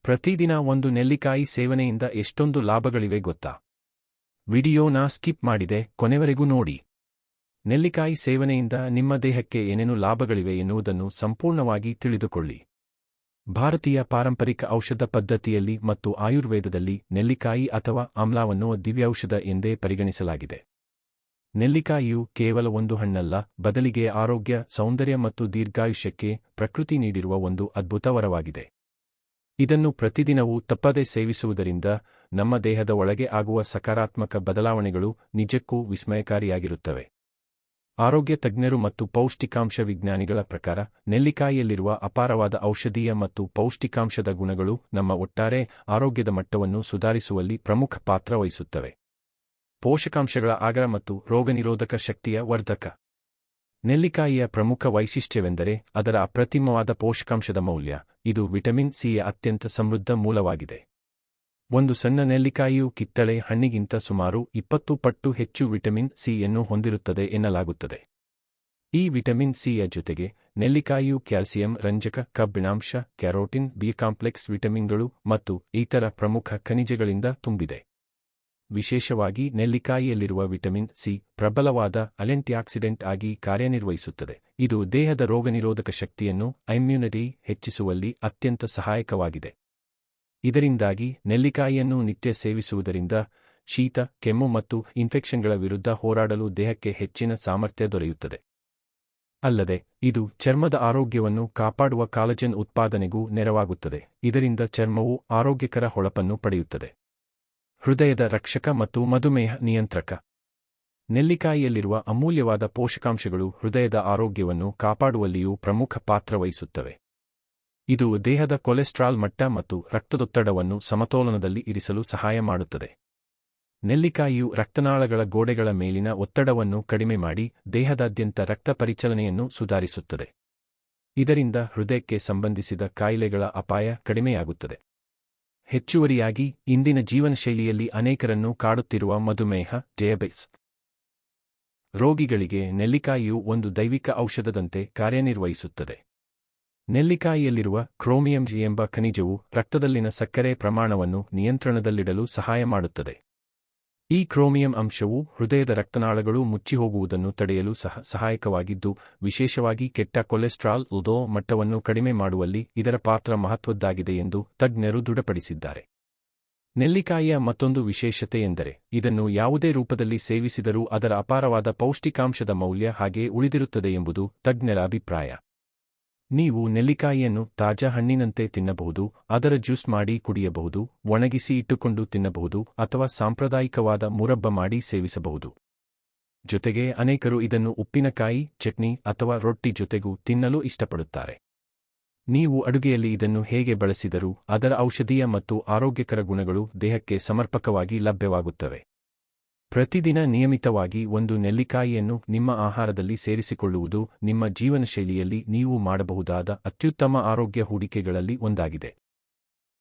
ಪ್ರತಿದಿನ ಒಂದು ನೆಲ್ಲಿಕಾಯಿ ಸೇವನೆಯಿಂದ ಎಷ್ಟೊಂದು ಲಾಭಗಳಿವೆ ಗೊತ್ತಾ? ವಿಡಿಯೋನ ಸ್ಕಿಪ್ ಮಾಡಿದೆ ಕೊನೆವರೆಗೂ ನೋಡಿ. ನೆಲ್ಲಿಕಾಯಿ ಸೇವನೆಯಿಂದ ನಿಮ್ಮ ದೇಹಕ್ಕೆ ಏನೇನು ಲಾಭಗಳಿವೆ ಎನ್ನುವುದನ್ನು ಸಂಪೂರ್ಣವಾಗಿ ತಿಳಿದುಕೊಳ್ಳಿ. ಭಾರತೀಯ ಪಾರಂಪರಿಕ ಔಷಧ ಪದ್ಧತಿಯಲ್ಲಿ ಮತ್ತು ಆಯುರ್ವೇದದಲ್ಲಿ ನೆಲ್ಲಿಕಾಯಿ ಅಥವಾ ಆಮ್ಲಾವನ್ನು ದಿವ್ಯೌಷಧ ಎಂದೇ ಪರಿಗಣಿಸಲಾಗಿದೆ. ನೆಲ್ಲಿಕಾಯಿಯು ಕೇವಲ ಒಂದು ಹಣ್ಣಲ್ಲ, ಬದಲಿಗೆ ಆರೋಗ್ಯ, ಸೌಂದರ್ಯ ಮತ್ತು ದೀರ್ಘಾಯುಷ್ಯಕ್ಕೆ ಪ್ರಕೃತಿ ನೀಡಿರುವ ಒಂದು ಅದ್ಭುತ ವರವಾಗಿದೆ. ಇದನ್ನು ಪ್ರತಿದಿನವೂ ತಪ್ಪದೆ ಸೇವಿಸುವುದರಿಂದ ನಮ್ಮ ದೇಹದ ಒಳಗೆ ಆಗುವ ಸಕಾರಾತ್ಮಕ ಬದಲಾವಣೆಗಳು ನಿಜಕ್ಕೂ ವಿಸ್ಮಯಕಾರಿಯಾಗಿರುತ್ತವೆ. ಆರೋಗ್ಯ ತಜ್ಞರು ಮತ್ತು ಪೌಷ್ಟಿಕಾಂಶ ವಿಜ್ಞಾನಿಗಳ ಪ್ರಕಾರ ನೆಲ್ಲಿಕಾಯಿಯಲ್ಲಿರುವ ಅಪಾರವಾದ ಔಷಧೀಯ ಮತ್ತು ಪೌಷ್ಟಿಕಾಂಶದ ಗುಣಗಳು ನಮ್ಮ ಒಟ್ಟಾರೆ ಆರೋಗ್ಯದ ಮಟ್ಟವನ್ನು ಸುಧಾರಿಸುವಲ್ಲಿ ಪ್ರಮುಖ ಪಾತ್ರ ವಹಿಸುತ್ತವೆ. ಪೋಷಕಾಂಶಗಳ ಆಗರ ಮತ್ತು ರೋಗನಿರೋಧಕ ಶಕ್ತಿಯ ವರ್ಧಕ. ನೆಲ್ಲಿಕಾಯಿಯ ಪ್ರಮುಖ ವೈಶಿಷ್ಟ್ಯವೆಂದರೆ ಅದರ ಅಪ್ರತಿಮವಾದ ಪೋಷಕಾಂಶದ ಮೌಲ್ಯ. ಇದು ವಿಟಮಿನ್ ಸಿಯ ಅತ್ಯಂತ ಸಮೃದ್ಧ ಮೂಲವಾಗಿದೆ. ಒಂದು ಸಣ್ಣ ನೆಲ್ಲಿಕಾಯಿಯು ಕಿತ್ತಳೆ ಹಣ್ಣಿಗಿಂತ ಸುಮಾರು 20 ಪಟ್ಟು ಹೆಚ್ಚು ವಿಟಮಿನ್ ಸಿಯನ್ನು ಹೊಂದಿರುತ್ತದೆ ಎನ್ನಲಾಗುತ್ತದೆ. ಈ ವಿಟಮಿನ್ ಸಿಯ ಜೊತೆಗೆ ನೆಲ್ಲಿಕಾಯಿಯು ಕ್ಯಾಲ್ಸಿಯಂ, ರಂಜಕ, ಕಬ್ಬಿಣಾಂಶ, ಕ್ಯಾರೋಟಿನ್, ಬಿ ಕಾಂಪ್ಲೆಕ್ಸ್ ವಿಟಮಿನ್ಗಳು ಮತ್ತು ಇತರ ಪ್ರಮುಖ ಖನಿಜಗಳಿಂದ ತುಂಬಿದೆ. ವಿಶೇಷವಾಗಿ ನೆಲ್ಲಿಕಾಯಿಯಲ್ಲಿರುವ ವಿಟಮಿನ್ ಸಿ ಪ್ರಬಲವಾದ ಆಂಟಿಆಕ್ಸಿಡೆಂಟ್ ಆಗಿ ಕಾರ್ಯನಿರ್ವಹಿಸುತ್ತದೆ. ಇದು ದೇಹದ ರೋಗನಿರೋಧಕ ಶಕ್ತಿಯನ್ನು ಇಮ್ಯುನಿಟಿ ಹೆಚ್ಚಿಸುವಲ್ಲಿ ಅತ್ಯಂತ ಸಹಾಯಕವಾಗಿದೆ. ಇದರಿಂದಾಗಿ ನೆಲ್ಲಿಕಾಯಿಯನ್ನು ನಿತ್ಯ ಸೇವಿಸುವುದರಿಂದ ಶೀತ, ಕೆಮ್ಮು ಮತ್ತು ಇನ್ಫೆಕ್ಷನ್ಗಳ ವಿರುದ್ಧ ಹೋರಾಡಲು ದೇಹಕ್ಕೆ ಹೆಚ್ಚಿನ ಸಾಮರ್ಥ್ಯ ದೊರೆಯುತ್ತದೆ. ಅಲ್ಲದೆ ಇದು ಚರ್ಮದ ಆರೋಗ್ಯವನ್ನು ಕಾಪಾಡುವ ಕಾಲಜನ್ ಉತ್ಪಾದನೆಗೂ ನೆರವಾಗುತ್ತದೆ. ಇದರಿಂದ ಚರ್ಮವು ಆರೋಗ್ಯಕರ ಹೊಳಪನ್ನು ಪಡೆಯುತ್ತದೆ. ಹೃದಯದ ರಕ್ಷಕ ಮತ್ತು ಮಧುಮೇಹ ನಿಯಂತ್ರಕ. ನೆಲ್ಲಿಕಾಯಿಯಲ್ಲಿರುವ ಅಮೂಲ್ಯವಾದ ಪೋಷಕಾಂಶಗಳು ಹೃದಯದ ಆರೋಗ್ಯವನ್ನು ಕಾಪಾಡುವಲ್ಲಿಯೂ ಪ್ರಮುಖ ಪಾತ್ರ ವಹಿಸುತ್ತವೆ. ಇದು ದೇಹದ ಕೊಲೆಸ್ಟ್ರಾಲ್ ಮಟ್ಟ ಮತ್ತು ರಕ್ತದೊತ್ತಡವನ್ನು ಸಮತೋಲನದಲ್ಲಿ ಇರಿಸಲು ಸಹಾಯ ಮಾಡುತ್ತದೆ. ನೆಲ್ಲಿಕಾಯಿಯು ರಕ್ತನಾಳಗಳ ಗೋಡೆಗಳ ಮೇಲಿನ ಒತ್ತಡವನ್ನು ಕಡಿಮೆ ಮಾಡಿ ದೇಹದಾದ್ಯಂತ ರಕ್ತ ಪರಿಚಲನೆಯನ್ನು ಸುಧಾರಿಸುತ್ತದೆ. ಇದರಿಂದ ಹೃದಯಕ್ಕೆ ಸಂಬಂಧಿಸಿದ ಕಾಯಿಲೆಗಳ ಅಪಾಯ ಕಡಿಮೆಯಾಗುತ್ತದೆ. ಹೆಚ್ಚುವರಿಯಾಗಿ ಇಂದಿನ ಜೀವನಶೈಲಿಯಲ್ಲಿ ಅನೇಕರನ್ನು ಕಾಡುತ್ತಿರುವ ಮಧುಮೇಹ, ಡಯಾಬಿಟಿಸ್ ರೋಗಿಗಳಿಗೆ ನೆಲ್ಲಿಕಾಯಿಯು ಒಂದು ದೈವಿಕ ಔಷಧದಂತೆ ಕಾರ್ಯನಿರ್ವಹಿಸುತ್ತದೆ. ನೆಲ್ಲಿಕಾಯಿಯಲ್ಲಿರುವ ಕ್ರೋಮಿಯಂ ಎಂಬ ಖನಿಜವು ರಕ್ತದಲ್ಲಿನ ಸಕ್ಕರೆ ಪ್ರಮಾಣವನ್ನು ನಿಯಂತ್ರಣದಲ್ಲಿಡಲು ಸಹಾಯ ಮಾಡುತ್ತದೆ. ಈ ಕ್ರೋಮಿಯಂ ಅಂಶವು ಹೃದಯದ ರಕ್ತನಾಳಗಳು ಮುಚ್ಚಿಹೋಗುವುದನ್ನು ತಡೆಯಲು ಸಹಾಯಕವಾಗಿದ್ದು, ವಿಶೇಷವಾಗಿ ಕೆಟ್ಟ ಕೊಲೆಸ್ಟ್ರಾಲ್ ಮಟ್ಟವನ್ನು ಕಡಿಮೆ ಮಾಡುವಲ್ಲಿ ಇದರ ಪಾತ್ರ ಮಹತ್ವದ್ದಾಗಿದೆ ಎಂದು ತಜ್ಞರು ದೃಢಪಡಿಸಿದ್ದಾರೆ. ನೆಲ್ಲಿಕಾಯಿಯ ಮತ್ತೊಂದು ವಿಶೇಷತೆ ಎಂದರೆ ಇದನ್ನು ಯಾವುದೇ ರೂಪದಲ್ಲಿ ಸೇವಿಸಿದರೂ ಅದರ ಅಪಾರವಾದ ಪೌಷ್ಟಿಕಾಂಶದ ಮೌಲ್ಯ ಹಾಗೆಯೇ ಉಳಿದಿರುತ್ತದೆ ಎಂಬುದು ತಜ್ಞರ ಅಭಿಪ್ರಾಯ. ನೀವು ನೆಲ್ಲಿಕಾಯಿಯನ್ನು ತಾಜಾ ಹಣ್ಣಿನಂತೆ ತಿನ್ನಬಹುದು, ಅದರ ಜ್ಯೂಸ್ ಮಾಡಿ ಕುಡಿಯಬಹುದು, ಒಣಗಿಸಿ ಇಟ್ಟುಕೊಂಡು ತಿನ್ನಬಹುದು ಅಥವಾ ಸಾಂಪ್ರದಾಯಿಕವಾದ ಮುರಬ್ಬ ಮಾಡಿ ಸೇವಿಸಬಹುದು. ಜೊತೆಗೆ ಅನೇಕರು ಇದನ್ನು ಉಪ್ಪಿನಕಾಯಿ, ಚಟ್ನಿ ಅಥವಾ ರೊಟ್ಟಿ ಜೊತೆಗೂ ತಿನ್ನಲು ಇಷ್ಟಪಡುತ್ತಾರೆ. ನೀವು ಅಡುಗೆಯಲ್ಲಿ ಇದನ್ನು ಹೇಗೆ ಬಳಸಿದರೂ ಅದರ ಔಷಧೀಯ ಮತ್ತು ಆರೋಗ್ಯಕರ ಗುಣಗಳು ದೇಹಕ್ಕೆ ಸಮರ್ಪಕವಾಗಿ ಲಭ್ಯವಾಗುತ್ತವೆ. ಪ್ರತಿದಿನ ನಿಯಮಿತವಾಗಿ ಒಂದು ನೆಲ್ಲಿಕಾಯಿಯನ್ನು ನಿಮ್ಮ ಆಹಾರದಲ್ಲಿ ಸೇರಿಸಿಕೊಳ್ಳುವುದು ನಿಮ್ಮ ಜೀವನಶೈಲಿಯಲ್ಲಿ ನೀವು ಮಾಡಬಹುದಾದ ಅತ್ಯುತ್ತಮ ಆರೋಗ್ಯ ಹೂಡಿಕೆಗಳಲ್ಲಿ ಒಂದಾಗಿದೆ.